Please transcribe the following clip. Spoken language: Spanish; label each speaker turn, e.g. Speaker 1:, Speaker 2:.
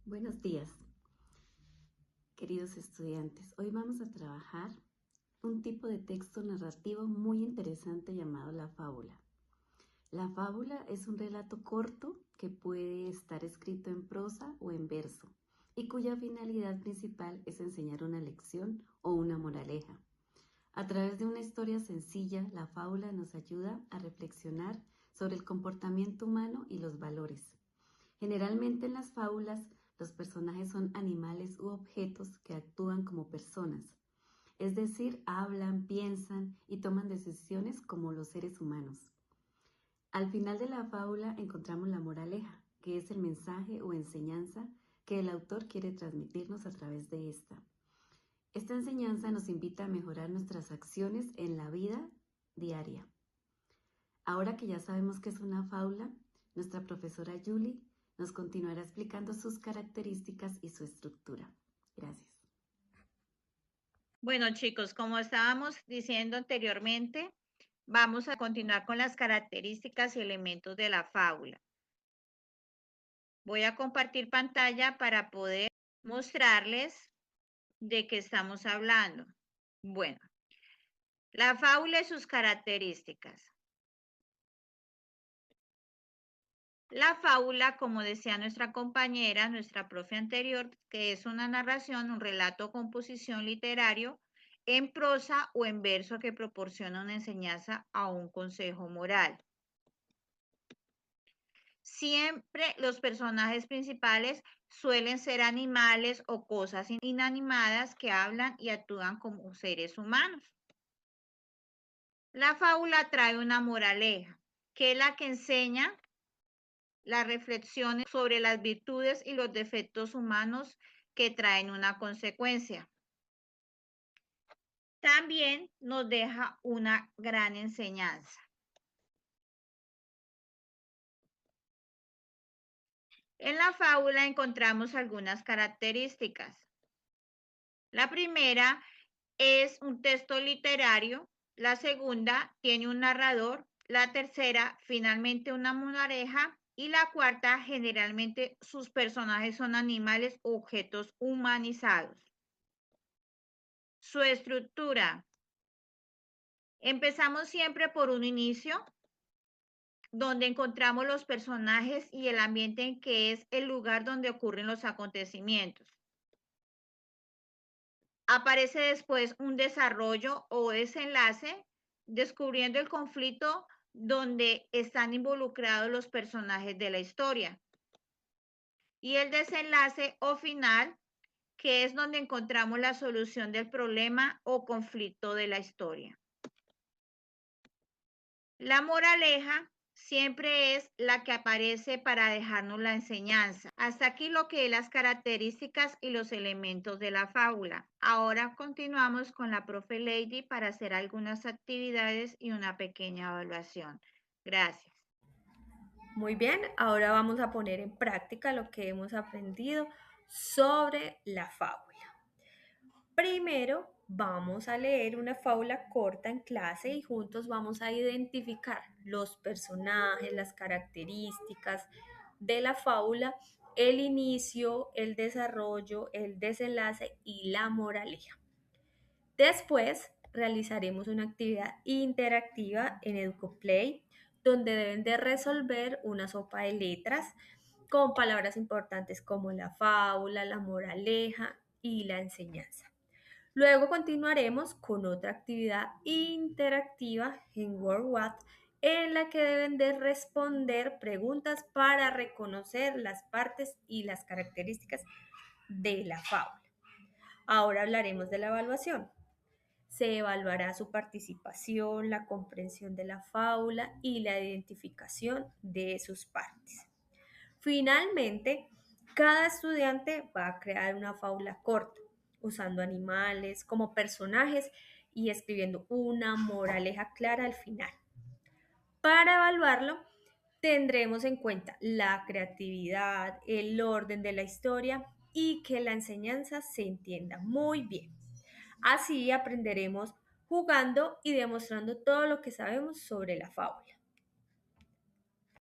Speaker 1: Buenos días, queridos estudiantes. Hoy vamos a trabajar un tipo de texto narrativo muy interesante llamado la fábula. La fábula es un relato corto que puede estar escrito en prosa o en verso y cuya finalidad principal es enseñar una lección o una moraleja. A través de una historia sencilla, la fábula nos ayuda a reflexionar sobre el comportamiento humano y los valores. Generalmente en las fábulas, los personajes son animales u objetos que actúan como personas, es decir, hablan, piensan y toman decisiones como los seres humanos. Al final de la fábula encontramos la moraleja, que es el mensaje o enseñanza que el autor quiere transmitirnos a través de esta. Esta enseñanza nos invita a mejorar nuestras acciones en la vida diaria. Ahora que ya sabemos qué es una fábula, nuestra profesora Julie nos continuará explicando sus características y su estructura. Gracias.
Speaker 2: Bueno, chicos, como estábamos diciendo anteriormente, vamos a continuar con las características y elementos de la fábula. Voy a compartir pantalla para poder mostrarles de qué estamos hablando. Bueno, la fábula y sus características. La fábula, como decía nuestra compañera, nuestra profe anterior, que es una narración, un relato o composición literario en prosa o en verso que proporciona una enseñanza o un consejo moral. Siempre los personajes principales suelen ser animales o cosas inanimadas que hablan y actúan como seres humanos. La fábula trae una moraleja, que es la que enseña las reflexiones sobre las virtudes y los defectos humanos que traen una consecuencia. También nos deja una gran enseñanza. En la fábula encontramos algunas características. La primera es un texto literario, la segunda tiene un narrador, la tercera finalmente una moraleja y la cuarta generalmente sus personajes son animales o objetos humanizados. Su estructura. Empezamos siempre por un inicio, donde encontramos los personajes y el ambiente en que es el lugar donde ocurren los acontecimientos. Aparece después un desarrollo o desenlace, descubriendo el conflicto donde están involucrados los personajes de la historia. Y el desenlace o final, que es donde encontramos la solución del problema o conflicto de la historia. La moraleja siempre es la que aparece para dejarnos la enseñanza. Hasta aquí lo que es las características y los elementos de la fábula. Ahora continuamos con la profe Lady para hacer algunas actividades y una pequeña evaluación. Gracias.
Speaker 3: Muy bien, ahora vamos a poner en práctica lo que hemos aprendido sobre la fábula. Primero vamos a leer una fábula corta en clase y juntos vamos a identificar los personajes, las características de la fábula, el inicio, el desarrollo, el desenlace y la moraleja. Después realizaremos una actividad interactiva en EducoPlay donde deben de resolver una sopa de letras con palabras importantes como la fábula, la moraleja y la enseñanza. Luego continuaremos con otra actividad interactiva en WordWat en la que deben de responder preguntas para reconocer las partes y las características de la fábula. Ahora hablaremos de la evaluación. Se evaluará su participación, la comprensión de la fábula y la identificación de sus partes. Finalmente, cada estudiante va a crear una fábula corta, usando animales como personajes y escribiendo una moraleja clara al final. Para evaluarlo, tendremos en cuenta la creatividad, el orden de la historia y que la enseñanza se entienda muy bien. Así aprenderemos jugando y demostrando todo lo que sabemos sobre la fábula.